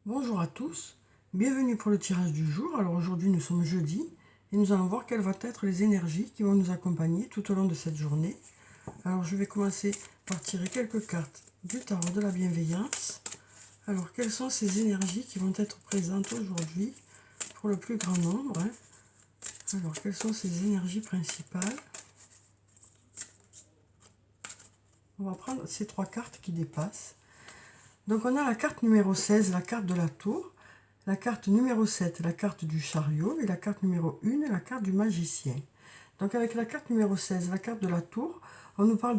Bonjour à tous, bienvenue pour le tirage du jour. Alors aujourd'hui nous sommes jeudi et nous allons voir quelles vont être les énergies qui vont nous accompagner tout au long de cette journée. Alors je vais commencer par tirer quelques cartes du tarot de la bienveillance. Alors quelles sont ces énergies qui vont être présentes aujourd'hui pour le plus grand nombre, hein? Alors quelles sont ces énergies principales? On va prendre ces trois cartes qui dépassent. Donc on a la carte numéro 16, la carte de la tour, la carte numéro 7, la carte du chariot, et la carte numéro 1, la carte du magicien. Donc avec la carte numéro 16, la carte de la tour, on nous parle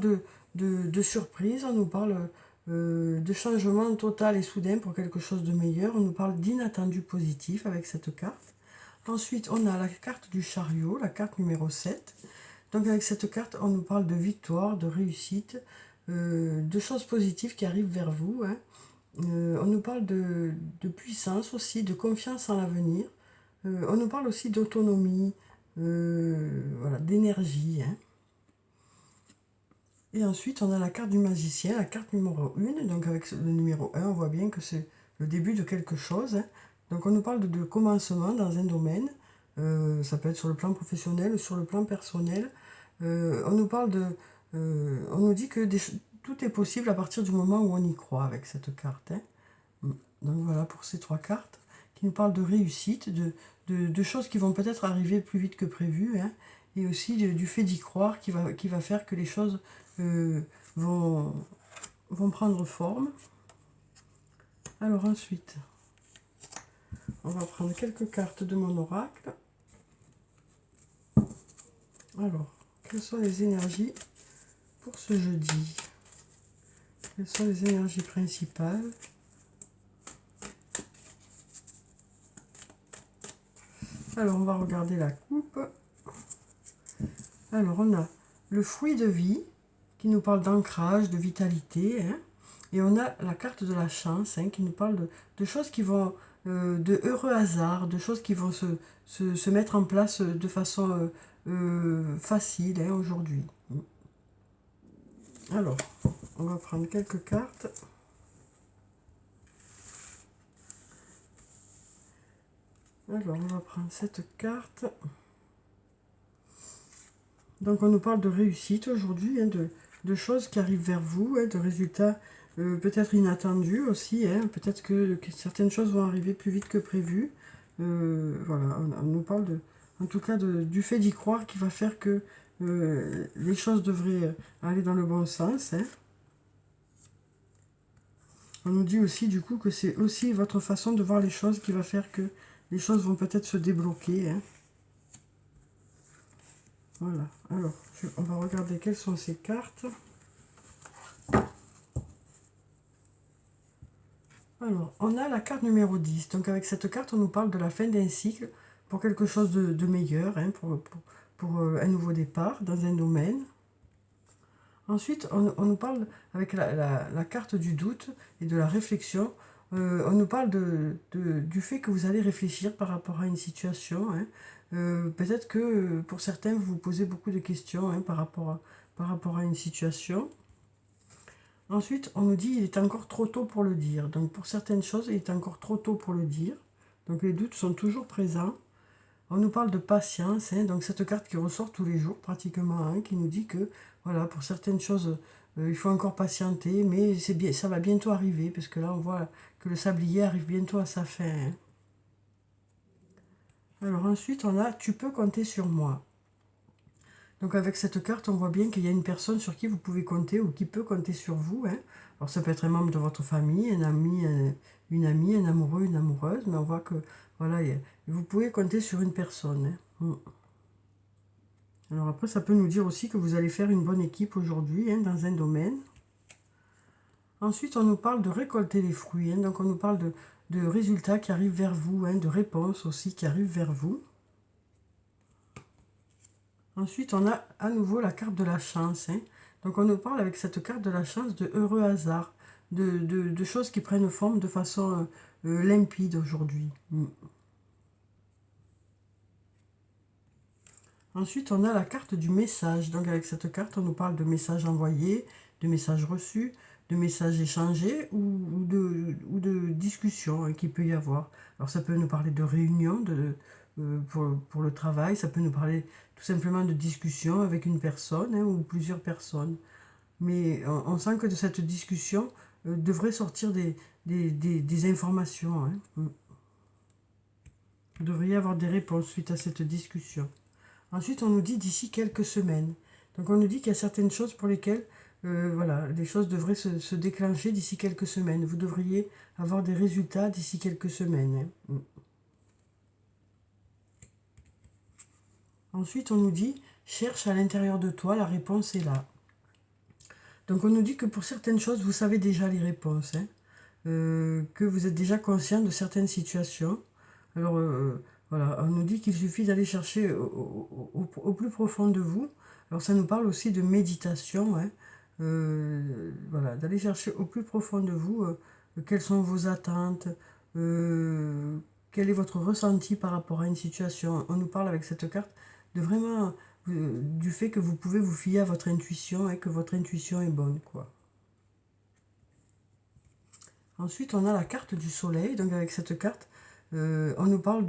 de surprise, on nous parle de changement total et soudain pour quelque chose de meilleur, on nous parle d'inattendu positif avec cette carte. Ensuite, on a la carte du chariot, la carte numéro 7. Donc avec cette carte, on nous parle de victoire, de réussite, de choses positives qui arrivent vers vous, hein. On nous parle de puissance aussi, de confiance en l'avenir. On nous parle aussi d'autonomie, voilà, d'énergie, hein. Et ensuite, on a la carte du magicien, la carte numéro 1. Donc avec le numéro 1, on voit bien que c'est le début de quelque chose, hein. Donc on nous parle de commencement dans un domaine. Ça peut être sur le plan professionnel ou sur le plan personnel. On nous parle on nous dit que tout est possible à partir du moment où on y croit avec cette carte, hein. Donc voilà pour ces trois cartes qui nous parlent de réussite, de choses qui vont peut-être arriver plus vite que prévu, hein, et aussi du fait d'y croire qui va faire que les choses euh, vont, vont prendre forme. Alors ensuite, on va prendre quelques cartes de mon oracle. Alors, quelles sont les énergies pour ce jeudi? Quelles sont les énergies principales? Alors, on va regarder la coupe. Alors, on a le fruit de vie, qui nous parle d'ancrage, de vitalité, hein. Et on a la carte de la chance, hein, qui nous parle de choses qui vont, de heureux hasards, de choses qui vont se mettre en place de façon facile, hein, aujourd'hui. Alors, on va prendre quelques cartes. Alors, on va prendre cette carte. Donc, on nous parle de réussite aujourd'hui, hein, de choses qui arrivent vers vous, hein, de résultats peut-être inattendus aussi, hein. Peut-être que certaines choses vont arriver plus vite que prévu. Voilà, on nous parle en tout cas du fait d'y croire qui va faire que les choses devraient aller dans le bon sens, hein. On nous dit aussi du coup que c'est aussi votre façon de voir les choses qui va faire que les choses vont peut-être se débloquer, hein. Voilà, alors on va regarder quelles sont ces cartes. Alors, on a la carte numéro 10. Donc avec cette carte, on nous parle de la fin d'un cycle pour quelque chose de meilleur, hein, pour un nouveau départ dans un domaine. Ensuite, on nous parle, avec la carte du doute et de la réflexion, on nous parle du fait que vous allez réfléchir par rapport à une situation, hein. Peut-être que pour certains, vous vous posez beaucoup de questions, hein, par rapport à une situation. Ensuite, on nous dit qu'il est encore trop tôt pour le dire. Donc pour certaines choses, il est encore trop tôt pour le dire. Donc les doutes sont toujours présents. On nous parle de patience, hein, donc cette carte qui ressort tous les jours pratiquement, hein, qui nous dit que voilà, pour certaines choses, il faut encore patienter, mais c'est bien, ça va bientôt arriver, parce que là on voit que le sablier arrive bientôt à sa fin, hein. Alors ensuite, on a tu peux compter sur moi. Donc avec cette carte, on voit bien qu'il y a une personne sur qui vous pouvez compter ou qui peut compter sur vous, hein. Alors ça peut être un membre de votre famille, un ami, une amie, un amoureux, une amoureuse, mais on voit que voilà, vous pouvez compter sur une personne, hein. Alors après, ça peut nous dire aussi que vous allez faire une bonne équipe aujourd'hui, hein, dans un domaine. Ensuite, on nous parle de récolter les fruits, hein. Donc on nous parle de résultats qui arrivent vers vous, hein, de réponses aussi qui arrivent vers vous. Ensuite, on a à nouveau la carte de la chance, hein. Donc on nous parle avec cette carte de la chance de heureux hasard, de choses qui prennent forme de façon limpide aujourd'hui. Ensuite, on a la carte du message. Donc avec cette carte, on nous parle de messages envoyés, de messages reçus, de messages échangés ou de discussions hein, qu'il peut y avoir. Alors ça peut nous parler de réunions pour le travail, ça peut nous parler tout simplement de discussions avec une personne hein, ou plusieurs personnes. Mais on sent que de cette discussion devrait sortir des informations. Hein. Il devrait y avoir des réponses suite à cette discussion. Ensuite, on nous dit d'ici quelques semaines. Donc on nous dit qu'il y a certaines choses pour lesquelles voilà, les choses devraient se déclencher d'ici quelques semaines. Vous devriez avoir des résultats d'ici quelques semaines. Hein. Ensuite, on nous dit cherche à l'intérieur de toi, la réponse est là. Donc on nous dit que pour certaines choses, vous savez déjà les réponses. Hein. Que vous êtes déjà conscient de certaines situations. Alors voilà, on nous dit qu'il suffit d'aller chercher au plus profond de vous. Alors ça nous parle aussi de méditation. Hein. Voilà, d'aller chercher au plus profond de vous quelles sont vos attentes, quel est votre ressenti par rapport à une situation. On nous parle avec cette carte de vraiment du fait que vous pouvez vous fier à votre intuition et que votre intuition est bonne, quoi. Ensuite, on a la carte du soleil. Donc avec cette carte, on nous parle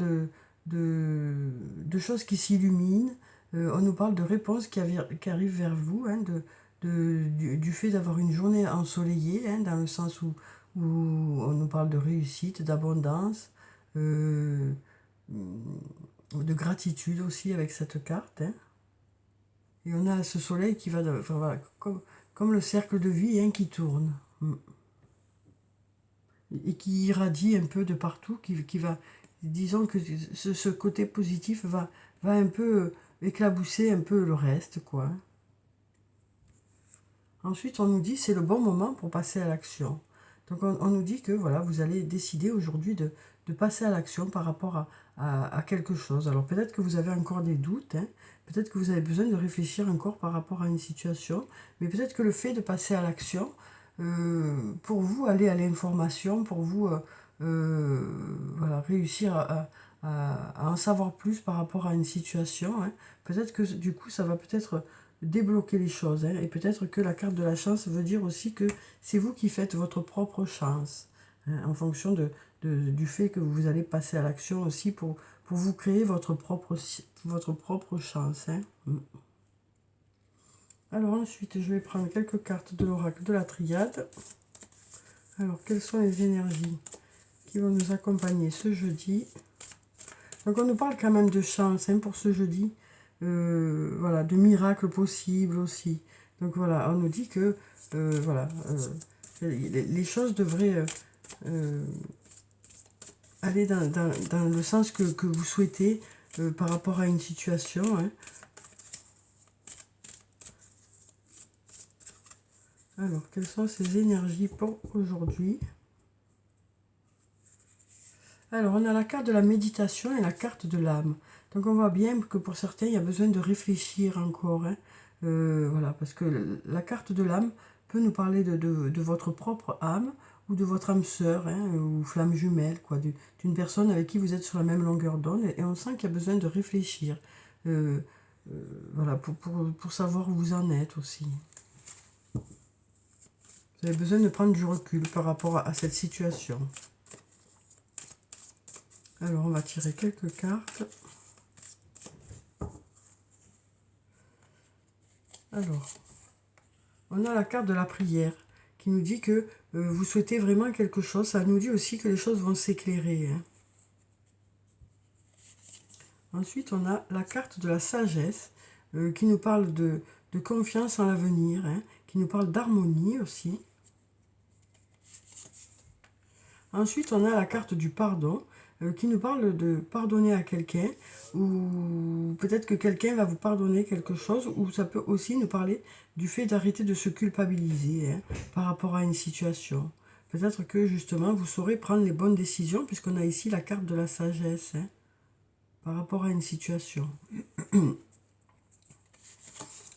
de choses qui s'illuminent. On nous parle de réponses qui arrivent vers vous, hein, du fait d'avoir une journée ensoleillée, hein, dans le sens où on nous parle de réussite, d'abondance, de gratitude aussi avec cette carte. Hein. Et on a ce soleil qui va, enfin, voilà, comme le cercle de vie hein, qui tourne. Et qui irradie un peu de partout, qui va, disons que ce côté positif va un peu éclabousser un peu le reste, quoi. Ensuite, on nous dit c'est le bon moment pour passer à l'action. Donc on nous dit que voilà, vous allez décider aujourd'hui de passer à l'action par rapport à quelque chose. Alors peut-être que vous avez encore des doutes, hein, peut-être que vous avez besoin de réfléchir encore par rapport à une situation, mais peut-être que le fait de passer à l'action, pour vous aller à l'information, pour vous voilà, réussir à en savoir plus par rapport à une situation, hein, peut-être que du coup ça va peut-être débloquer les choses. Hein, et peut-être que la carte de la chance veut dire aussi que c'est vous qui faites votre propre chance, hein, en fonction du fait que vous allez passer à l'action aussi pour vous créer votre propre chance. Hein. Alors ensuite, je vais prendre quelques cartes de l'oracle de la triade. Alors, quelles sont les énergies qui vont nous accompagner ce jeudi? Donc, on nous parle quand même de chance hein, pour ce jeudi. Voilà, de miracles possibles aussi. Donc voilà, on nous dit que voilà, les choses devraient aller dans le sens que vous souhaitez par rapport à une situation. Hein. Alors, quelles sont ces énergies pour aujourd'hui? Alors, on a la carte de la méditation et la carte de l'âme. Donc, on voit bien que pour certains, il y a besoin de réfléchir encore. Hein. Voilà, parce que la carte de l'âme peut nous parler de votre propre âme ou de votre âme sœur, hein, ou flamme jumelle, quoi, d'une personne avec qui vous êtes sur la même longueur d'onde. Et on sent qu'il y a besoin de réfléchir. Voilà, pour savoir où vous en êtes aussi. Vous avez besoin de prendre du recul par rapport à cette situation. Alors, on va tirer quelques cartes. Alors, on a la carte de la prière qui nous dit que vous souhaitez vraiment quelque chose. Ça nous dit aussi que les choses vont s'éclairer. Hein. Ensuite, on a la carte de la sagesse qui nous parle de confiance en l'avenir, hein, qui nous parle d'harmonie aussi. Ensuite, on a la carte du pardon qui nous parle de pardonner à quelqu'un, ou peut-être que quelqu'un va vous pardonner quelque chose, ou ça peut aussi nous parler du fait d'arrêter de se culpabiliser hein, par rapport à une situation. Peut-être que justement vous saurez prendre les bonnes décisions, puisqu'on a ici la carte de la sagesse hein, par rapport à une situation.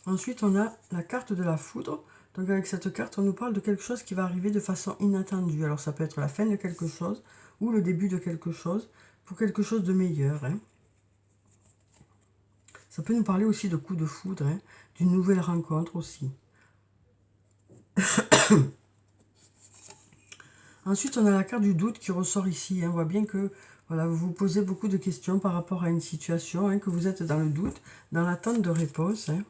Ensuite, on a la carte de la foudre. Donc avec cette carte, on nous parle de quelque chose qui va arriver de façon inattendue. Alors ça peut être la fin de quelque chose ou le début de quelque chose pour quelque chose de meilleur. Hein. Ça peut nous parler aussi de coups de foudre, hein, d'une nouvelle rencontre aussi. Ensuite, on a la carte du doute qui ressort ici. Hein. On voit bien que voilà, vous vous posez beaucoup de questions par rapport à une situation, hein, que vous êtes dans le doute, dans l'attente de réponse. Hein.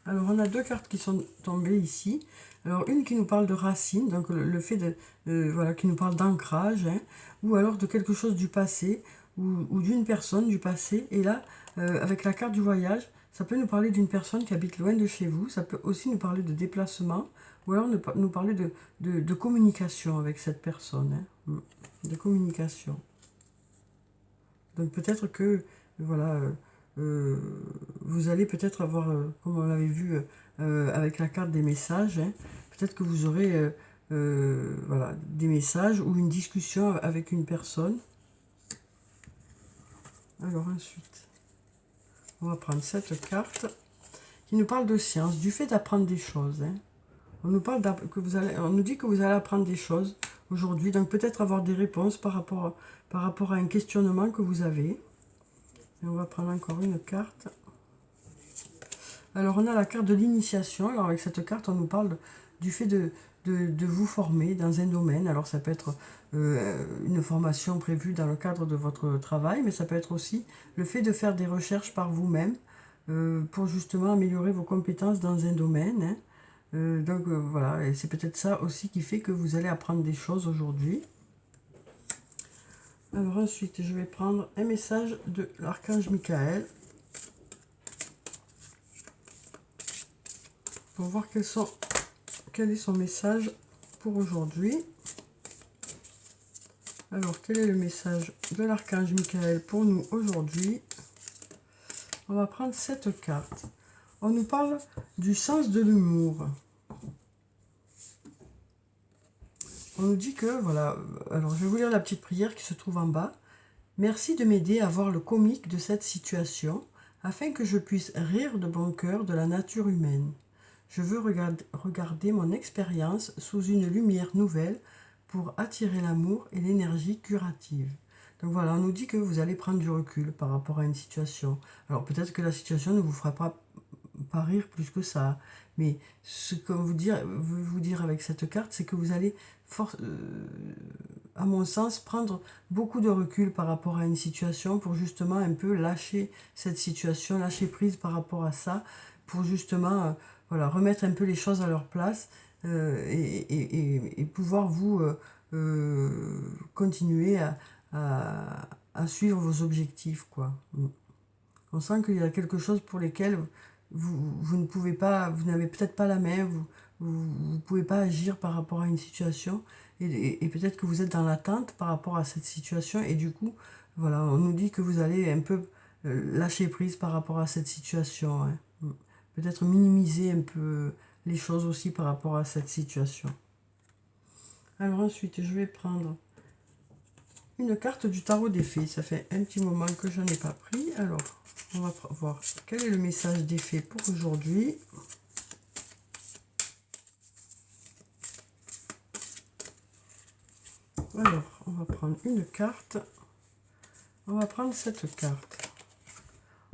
Alors, on a deux cartes qui sont tombées ici. Alors, une qui nous parle de racines, donc le fait de... voilà, qui nous parle d'ancrage, hein, ou alors de quelque chose du passé, ou d'une personne du passé. Et là, avec la carte du voyage, ça peut nous parler d'une personne qui habite loin de chez vous. Ça peut aussi nous parler de déplacement, ou alors nous parler de communication avec cette personne. Hein, de communication. Donc peut-être que, voilà, vous allez peut-être avoir, comme on l'avait vu avec la carte des messages, hein, peut-être que vous aurez voilà, des messages ou une discussion avec une personne. Alors ensuite, on va prendre cette carte qui nous parle de science, du fait d'apprendre des choses. Hein. On nous parle on nous dit que vous allez apprendre des choses aujourd'hui, donc peut-être avoir des réponses par rapport à un questionnement que vous avez. Et on va prendre encore une carte. Alors on a la carte de l'initiation. Alors avec cette carte, on nous parle du fait de vous former dans un domaine. Alors ça peut être une formation prévue dans le cadre de votre travail, mais ça peut être aussi le fait de faire des recherches par vous-même pour justement améliorer vos compétences dans un domaine. Hein. Donc voilà, et c'est peut-être ça aussi qui fait que vous allez apprendre des choses aujourd'hui. Alors ensuite, je vais prendre un message de l'archange Michael pour voir quel est son message pour aujourd'hui. Alors, quel est le message de l'archange Michael pour nous aujourd'hui? On va prendre cette carte. On nous parle du sens de l'humour. On nous dit que, voilà, alors je vais vous lire la petite prière qui se trouve en bas. Merci de m'aider à voir le comique de cette situation, afin que je puisse rire de bon cœur de la nature humaine. Je veux regarder mon expérience sous une lumière nouvelle pour attirer l'amour et l'énergie curative. Donc voilà, on nous dit que vous allez prendre du recul par rapport à une situation. Alors peut-être que la situation ne vous fera pas rire plus que ça, mais ce que veut vous dire avec cette carte, c'est que vous allez, à mon sens, prendre beaucoup de recul par rapport à une situation pour justement un peu lâcher cette situation, lâcher prise par rapport à ça, pour justement voilà, remettre un peu les choses à leur place et pouvoir vous continuer à suivre vos objectifs, quoi. On sent qu'il y a quelque chose pour lesquels vous ne pouvez pas, vous n'avez peut-être pas la main, vous ne pouvez pas agir par rapport à une situation et peut-être que vous êtes dans l'attente par rapport à cette situation et du coup, voilà, on nous dit que vous allez un peu lâcher prise par rapport à cette situation. Hein. Peut-être minimiser un peu les choses aussi par rapport à cette situation. Alors ensuite, je vais prendre une carte du tarot des fées. Ça fait un petit moment que je n'en ai pas pris. Alors, on va voir quel est le message des fées pour aujourd'hui. Alors, on va prendre une carte. On va prendre cette carte.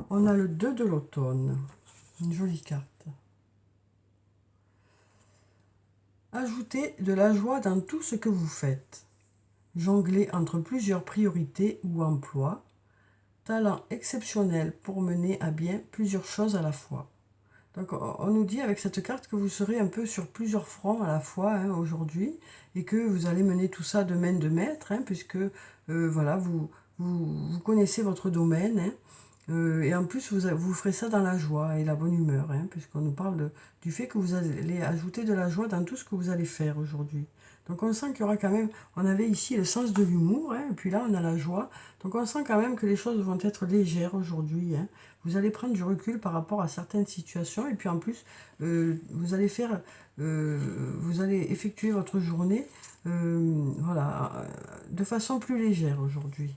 On a le 2 de l'automne. Une jolie carte. Ajoutez de la joie dans tout ce que vous faites. Jonglez entre plusieurs priorités ou emplois. Talent exceptionnel pour mener à bien plusieurs choses à la fois. Donc on nous dit avec cette carte que vous serez un peu sur plusieurs fronts à la fois hein, aujourd'hui et que vous allez mener tout ça de main de maître hein, puisque voilà, vous connaissez votre domaine hein, et en plus vous ferez ça dans la joie et la bonne humeur hein, puisqu'on nous parle du fait que vous allez ajouter de la joie dans tout ce que vous allez faire aujourd'hui. Donc on sent qu'il y aura quand même, on avait ici le sens de l'humour, hein, et puis là on a la joie. Donc on sent quand même que les choses vont être légères aujourd'hui. Hein. Vous allez prendre du recul par rapport à certaines situations, et puis en plus, vous allez vous allez effectuer votre journée voilà, de façon plus légère aujourd'hui.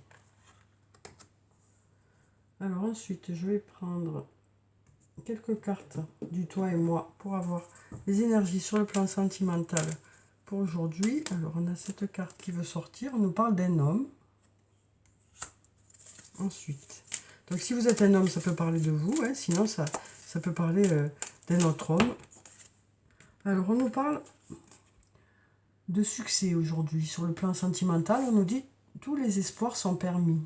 Alors ensuite, je vais prendre quelques cartes du toi et moi pour avoir les énergies sur le plan sentimental pour aujourd'hui. Alors on a cette carte qui veut sortir, on nous parle d'un homme. Ensuite, donc si vous êtes un homme, ça peut parler de vous, hein, sinon ça peut parler d'un autre homme. Alors on nous parle de succès aujourd'hui. Sur le plan sentimental, on nous dit tous les espoirs sont permis.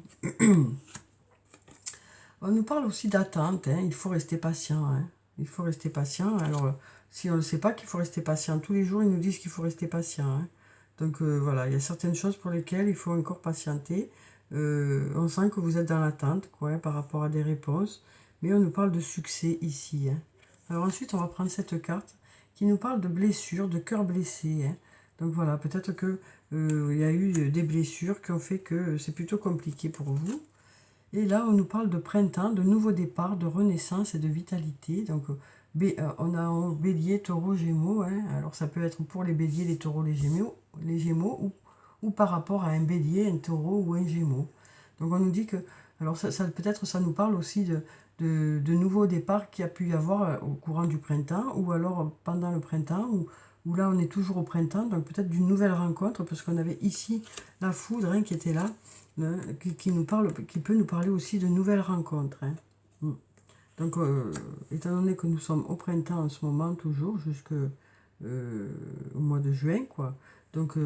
On nous parle aussi d'attente, hein. Il faut rester patient. Hein. Il faut rester patient. Alors, si on ne sait pas qu'il faut rester patient, tous les jours, ils nous disent qu'il faut rester patient. Hein. Donc, voilà, il y a certaines choses pour lesquelles il faut encore patienter. On sent que vous êtes dans l'attente, quoi, hein, par rapport à des réponses. Mais on nous parle de succès ici. Hein. Alors ensuite, on va prendre cette carte qui nous parle de blessures, de cœur blessé. Hein. Donc voilà, peut-être que il y a eu des blessures qui ont fait que c'est plutôt compliqué pour vous. Et là, on nous parle de printemps, de nouveau départ, de renaissance et de vitalité. Donc, on a un bélier, taureau, gémeaux. Hein. Alors, ça peut être pour les béliers, les taureaux, les gémeaux ou par rapport à un bélier, un taureau ou un gémeau. Donc, on nous dit que, alors peut-être ça nous parle aussi de nouveaux départs qu'il y a pu y avoir au courant du printemps ou alors pendant le printemps où là, on est toujours au printemps. Donc, peut-être d'une nouvelle rencontre parce qu'on avait ici la foudre hein, qui était là. Qui peut nous parler aussi de nouvelles rencontres. Hein. Donc, étant donné que nous sommes au printemps en ce moment, toujours, jusqu'au mois de juin, quoi. Donc,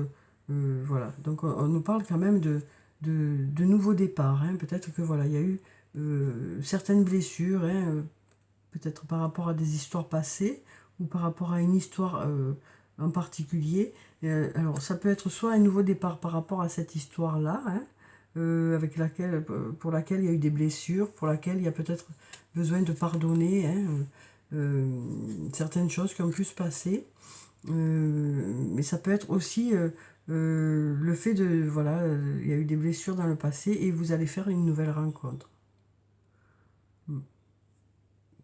voilà. Donc, on nous parle quand même de nouveaux départs. Hein. Peut-être que, voilà, il y a eu certaines blessures, hein, peut-être par rapport à des histoires passées ou par rapport à une histoire en particulier. Alors, ça peut être soit un nouveau départ par rapport à cette histoire-là, hein, pour laquelle il y a eu des blessures, pour laquelle il y a peut-être besoin de pardonner hein, certaines choses qui ont pu se passer. Mais ça peut être aussi le fait de, voilà, il y a eu des blessures dans le passé et vous allez faire une nouvelle rencontre.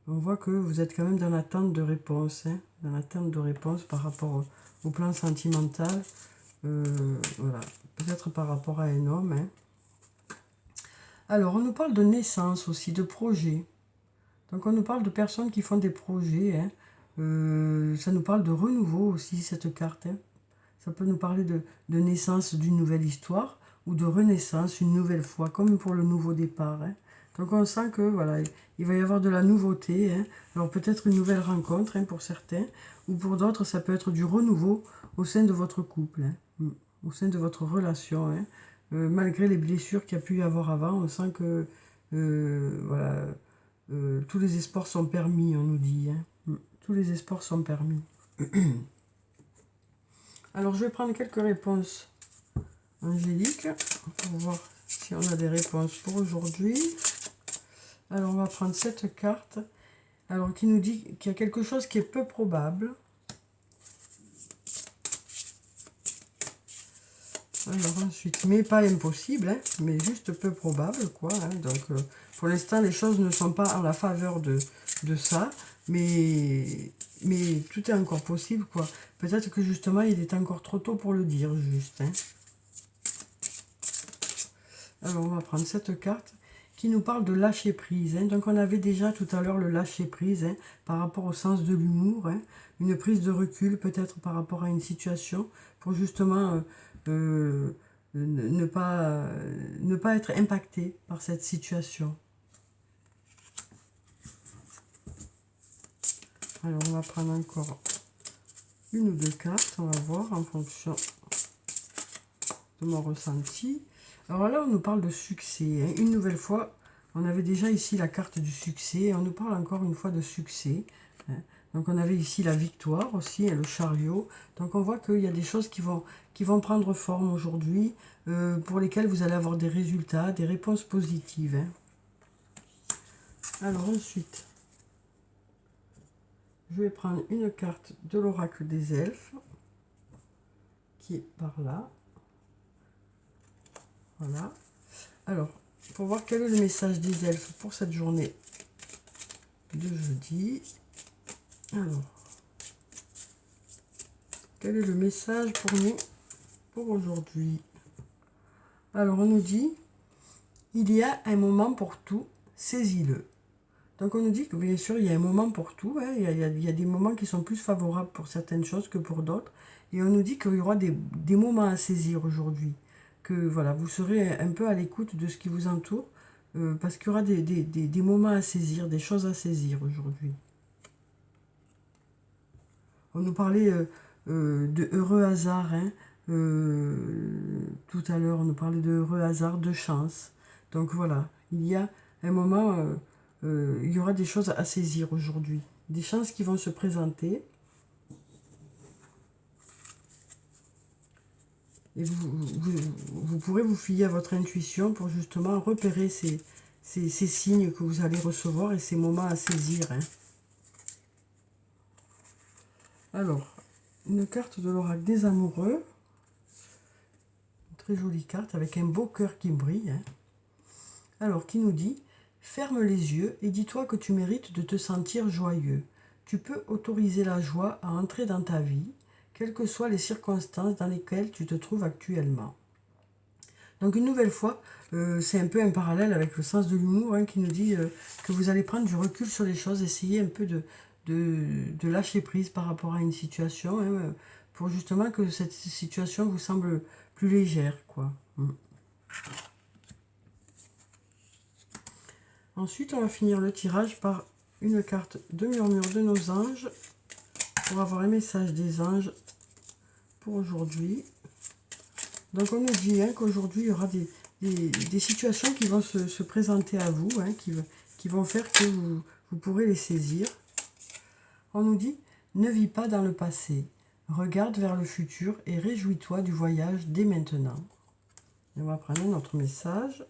On voit que vous êtes quand même dans l'attente de réponse, hein, dans l'attente de réponse par rapport au plan sentimental. Voilà, peut-être par rapport à un homme. Hein. Alors, on nous parle de naissance aussi, de projet. Donc, on nous parle de personnes qui font des projets. Hein. Ça nous parle de renouveau aussi, cette carte. Hein. Ça peut nous parler de naissance d'une nouvelle histoire ou de renaissance une nouvelle fois, comme pour le nouveau départ. Hein. Donc, on sent que voilà, il va y avoir de la nouveauté. Hein. Alors, peut-être une nouvelle rencontre hein, pour certains, ou pour d'autres, ça peut être du renouveau au sein de votre couple, hein, au sein de votre relation. Hein. Malgré les blessures qu'il y a pu y avoir avant, on sent que voilà, tous les espoirs sont permis, on nous dit. Hein. Tous les espoirs sont permis. Alors, je vais prendre quelques réponses angéliques pour voir si on a des réponses pour aujourd'hui. Alors, on va prendre cette carte. Alors, qui nous dit qu'il y a quelque chose qui est peu probable. Alors ensuite, mais pas impossible, hein, mais juste peu probable, quoi. Hein. Donc, pour l'instant, les choses ne sont pas en la faveur de ça, mais tout est encore possible, quoi. Peut-être que justement, il est encore trop tôt pour le dire, juste. Hein. Alors, on va prendre cette carte qui nous parle de lâcher prise. Hein. Donc, on avait déjà tout à l'heure le lâcher prise hein, par rapport au sens de l'humour, hein. Une prise de recul, peut-être par rapport à une situation, pour justement ne pas être impacté par cette situation. Alors, on va prendre encore une ou deux cartes, on va voir en fonction de mon ressenti. Alors là, on nous parle de succès. Hein. Une nouvelle fois, on avait déjà ici la carte du succès. On nous parle encore une fois de succès. Hein. Donc on avait ici la victoire aussi, et le chariot. Donc on voit qu'il y a des choses qui vont prendre forme aujourd'hui, pour lesquelles vous allez avoir des résultats, des réponses positives. Hein. Alors ensuite, je vais prendre une carte de l'oracle des elfes, qui est par là. Voilà. Alors, pour voir quel est le message des elfes pour cette journée de jeudi. Alors, quel est le message pour nous pour aujourd'hui? Alors, on nous dit, il y a un moment pour tout, saisis-le. Donc, on nous dit que bien sûr, il y a un moment pour tout. Hein, il y a des moments qui sont plus favorables pour certaines choses que pour d'autres. Et on nous dit qu'il y aura des moments à saisir aujourd'hui. Que voilà, vous serez un peu à l'écoute de ce qui vous entoure. Parce qu'il y aura des moments à saisir, des choses à saisir aujourd'hui. On nous parlait de heureux hasard. Hein. Tout à l'heure, on nous parlait de heureux hasard, de chance. Donc voilà, il y a un moment, il y aura des choses à saisir aujourd'hui. Des chances qui vont se présenter. Et vous pourrez vous fier à votre intuition pour justement repérer ces signes que vous allez recevoir et ces moments à saisir. Hein. Alors, une carte de l'oracle des amoureux. Une très jolie carte avec un beau cœur qui brille. Hein. Alors, qui nous dit « Ferme les yeux et dis-toi que tu mérites de te sentir joyeux. Tu peux autoriser la joie à entrer dans ta vie, quelles que soient les circonstances dans lesquelles tu te trouves actuellement. » Donc une nouvelle fois, c'est un peu un parallèle avec le sens de l'humour hein, qui nous dit que vous allez prendre du recul sur les choses, essayer un peu de lâcher prise par rapport à une situation, hein, pour justement que cette situation vous semble plus légère, quoi. Ensuite, on va finir le tirage par une carte de murmure de nos anges, pour avoir un message des anges pour aujourd'hui. Donc on nous dit hein, qu'aujourd'hui, il y aura des situations qui vont se présenter à vous, hein, qui vont faire que vous pourrez les saisir. On nous dit, ne vis pas dans le passé, regarde vers le futur et réjouis-toi du voyage dès maintenant. Et on va prendre notre message.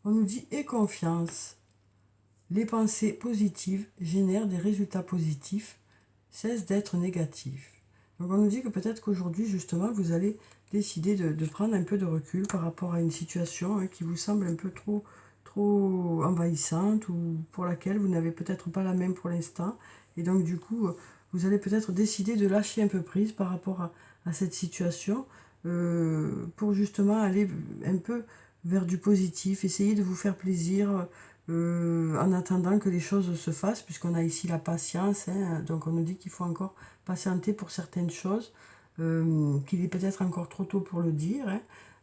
On nous dit, aie confiance. Les pensées positives génèrent des résultats positifs, cesse d'être négatif. Donc on nous dit que peut-être qu'aujourd'hui, justement, vous allez décider de prendre un peu de recul par rapport à une situation hein, qui vous semble un peu trop envahissante ou pour laquelle vous n'avez peut-être pas la même pour l'instant. Et donc du coup, vous allez peut-être décider de lâcher un peu prise par rapport à cette situation pour justement aller un peu vers du positif, essayer de vous faire plaisir en attendant que les choses se fassent, puisqu'on a ici la patience, hein, donc on nous dit qu'il faut encore patienter pour certaines choses, qu'il est peut-être encore trop tôt pour le dire. Hein.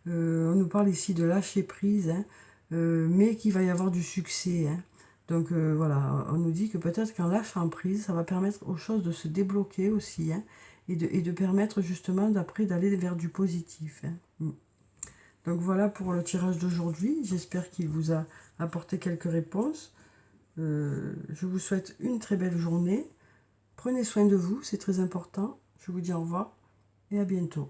On nous parle ici de lâcher prise, hein, mais qu'il va y avoir du succès. Hein. Donc voilà, on nous dit que peut-être qu'en lâchant prise, ça va permettre aux choses de se débloquer aussi, hein, et de permettre justement d'après d'aller vers du positif. Hein. Donc voilà pour le tirage d'aujourd'hui. J'espère qu'il vous a apporté quelques réponses. Je vous souhaite une très belle journée. Prenez soin de vous, c'est très important. Je vous dis au revoir et à bientôt.